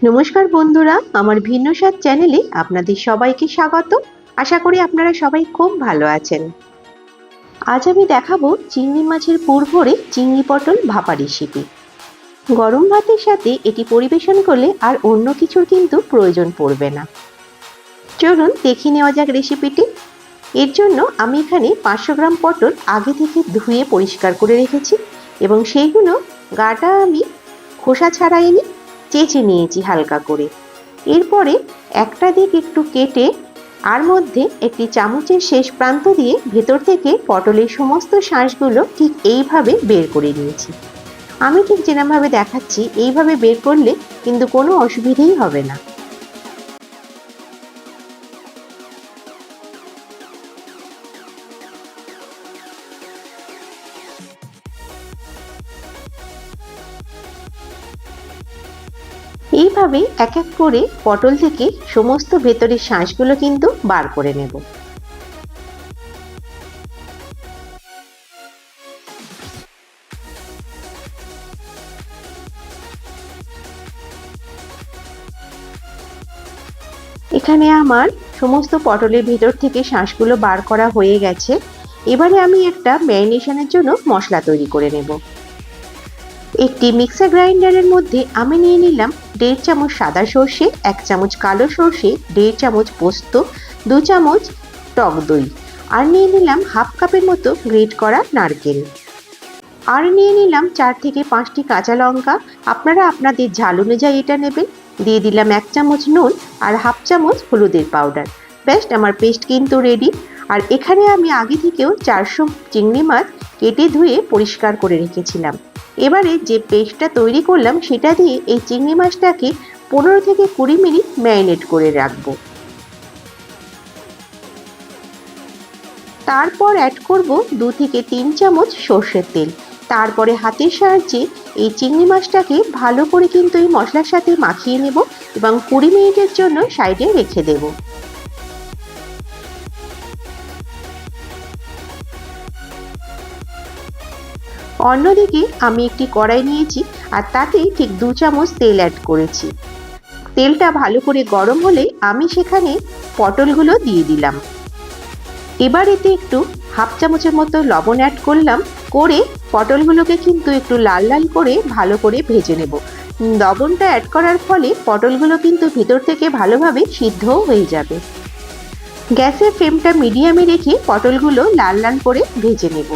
নমস্কার বন্ধুরা, আমার ভিন্ন স্বাদ চ্যানেলে আপনাদের সবাইকে স্বাগত। আশা করি আপনারা সবাই খুব ভালো আছেন। আজ আমি দেখাবো চিংড়ি মাছের পুর ভরে চিংড়ি পটল ভাপা রেসিপি। গরম ভাতের সাথে এটি পরিবেশন করলে আর অন্য কিছুর কিন্তু প্রয়োজন পড়বে না। চলুন দেখে নেওয়া যাক রেসিপিটি। এর জন্য আমি এখানে 500 গ্রাম পটল আগে থেকে ধুয়ে পরিষ্কার করে রেখেছি এবং সেইগুলো গাটা আমি খোসা ছাড়াইনি, চেঁচে নিয়েছি হালকা করে। এরপরে একটা দিক একটু কেটে আর মধ্যে একটি চামচের শেষ প্রান্ত দিয়ে ভেতর থেকে পটলের সমস্ত শাঁসগুলো ঠিক এইভাবে বের করে নিয়েছি। আমি ঠিক যেরকমভাবে দেখাচ্ছি এইভাবে বের করলে কিন্তু কোনো অসুবিধেই হবে না। এইভাবে এক এক করে পটল থেকে সমস্ত ভেতরের শাঁসগুলো কিন্তু বার করে নেব। এখানে আমার সমস্ত পটলের ভেতর থেকে শাঁসগুলো বার করা হয়ে গেছে। এবারে আমি একটা ম্যারিনেশনের জন্য মশলা তৈরি করে নেব। একটি মিক্সার গ্রাইন্ডারের মধ্যে আমি নিয়ে নিলাম 1.5 চামচ সাদা সর্ষে, 1 চামচ কালো সর্ষে, 1.5 চামচ পোস্ত, 2 চামচ টক দই, আর নিয়ে নিলাম হাফ কাপের মতো গ্রেট করা নারকেল, আর নিয়ে নিলাম 4 থেকে 5টি কাঁচা লঙ্কা। আপনারা আপনাদের ঝাল অনুযায়ী এটা নেবেন। দিয়ে দিলাম 1 চামচ নুন আর হাফ চামচ হলুদের পাউডার। ব্যাস, আমার পেস্ট কিন্তু রেডি। আর এখানে আমি আগে থেকেও 400 চিংড়ি মাছ কেটে ধুয়ে পরিষ্কার করে রেখেছিলাম। এবারে যে পেস্টটা তৈরি করলাম সেটা দিয়ে এই চিংড়ি মাছটাকে 15 থেকে 20 মিনিট ম্যারিনেট করে রাখবো। তারপর অ্যাড করব 2 থেকে 3 চামচ সর্ষের তেল। তারপরে হাতের সাহায্যে এই চিংড়ি মাছটাকে ভালো করে কিন্তু এই মশলার সাথে মাখিয়ে নেব এবং 20 মিনিটের জন্য সাইডে রেখে দেব। অন্যদিকে আমি একটি কড়াই নিয়েছি আর তাতে ঠিক 2 চামচ তেল অ্যাড করেছি। তেলটা ভালো করে গরম হলে আমি সেখানে পটলগুলো দিয়ে দিলাম। এবার এতে একটু হাফ চামচের মতো লবণ অ্যাড করলাম, করে পটলগুলোকে কিন্তু একটু লাল লাল করে ভালো করে ভেজে নেব। লবণটা অ্যাড করার ফলে পটলগুলো কিন্তু ভিতর থেকে ভালোভাবে সিদ্ধও হয়ে যাবে। গ্যাসের ফ্লেমটা মিডিয়ামে রেখে পটলগুলো লাল লাল করে ভেজে নেব।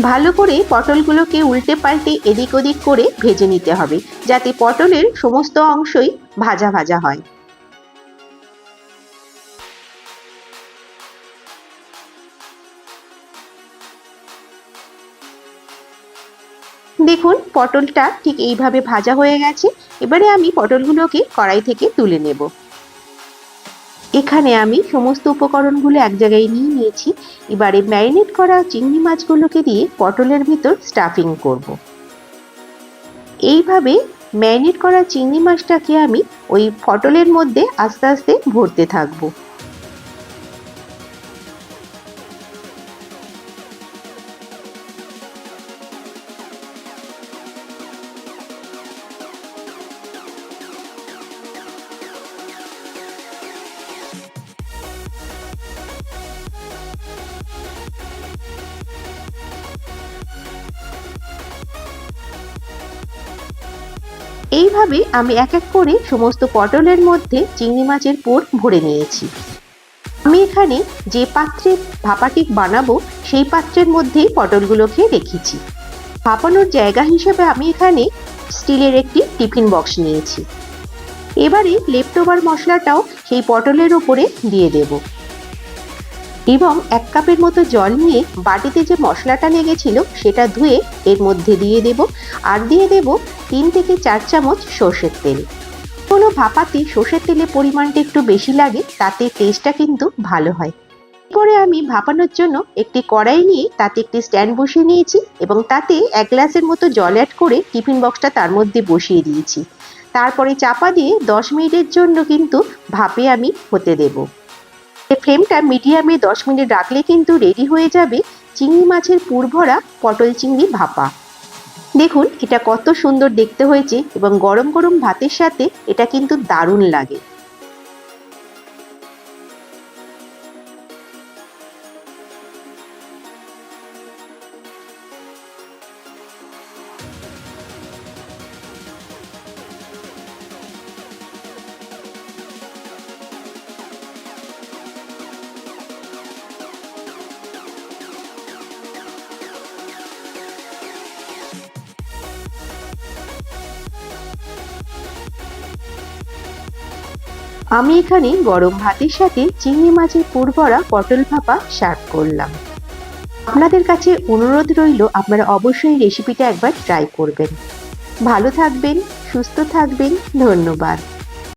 ভালো করে পটলগুলোকে উল্টে পাল্টে এদিক ওদিক করে ভেজে নিতে হবে, যাতে পটলের সমস্ত অংশই ভাজা ভাজা হয়। দেখুন পটলটা ঠিক এইভাবে ভাজা হয়ে গেছে। এবারে আমি পটলগুলোকে কড়াই থেকে তুলে নেব। এখানে আমি সমস্ত উপকরণগুলো এক জায়গায় নিয়ে নিয়েছি। এবারে ম্যারিনেট করা চিংড়ি মাছগুলোকে দিয়ে পটলের ভিতর স্টাফিং করব। এইভাবে ম্যারিনেট করা চিংড়ি মাছটাকে আমি ওই পটলের মধ্যে আস্তে আস্তে ভরতে থাকবো। এইভাবে আমি এক এক করে সমস্ত পটলের মধ্যে চিংড়ি মাছের পুর ভরে নিয়েছি। আমি এখানে যে পাত্রে ভাপাটি বানাবো সেই পাত্রের মধ্যেই পটলগুলোকে রেখেছি। ভাপানোর জায়গা হিসেবে আমি এখানে স্টিলের একটি টিফিন বক্স নিয়েছি। এবারে লেফটওভার মশলাটাও সেই পটলের উপরে দিয়ে দেব এবং 1 কাপের মতো জল নিয়ে বাটিতে যে মশলাটা লেগেছিল সেটা ধুয়ে এর মধ্যে দিয়ে দেব, আর দিয়ে দেব 3 থেকে 4 চামচ সর্ষের তেল। কোনো ভাপাতে সর্ষের তেলের পরিমাণটা একটু বেশি লাগে, তাতে টেস্টটা কিন্তু ভালো হয়। এরপরে আমি ভাপানোর জন্য একটি কড়াই নিয়ে তাতে একটি স্ট্যান্ড বসিয়ে নিয়েছি এবং তাতে 1 গ্লাসের মতো জল অ্যাড করে টিফিন বক্সটা তার মধ্যে বসিয়ে দিয়েছি। তারপরে চাপা দিয়ে 10 মিনিটের জন্য কিন্তু ভাপে আমি হতে দেব। ফ্লেমটা মিডিয়ামে 10 মিনিট রাখলে কিন্তু রেডি হয়ে যাবে চিংড়ি মাছের পুর ভরা পটল চিংড়ি ভাপা। দেখুন এটা কত সুন্দর দেখতে হয়েছে এবং গরম গরম ভাতের সাথে এটা কিন্তু দারুণ লাগে। আমি এখানে গরম ভাতের সাথে চিংড়ি মাছের পুর ভরা পটল ভাপা সার্ভ করলাম। আপনাদের কাছে অনুরোধ রইল আপনারা অবশ্যই রেসিপিটা একবার ট্রাই করবেন। ভালো থাকবেন, সুস্থ থাকবেন, ধন্যবাদ।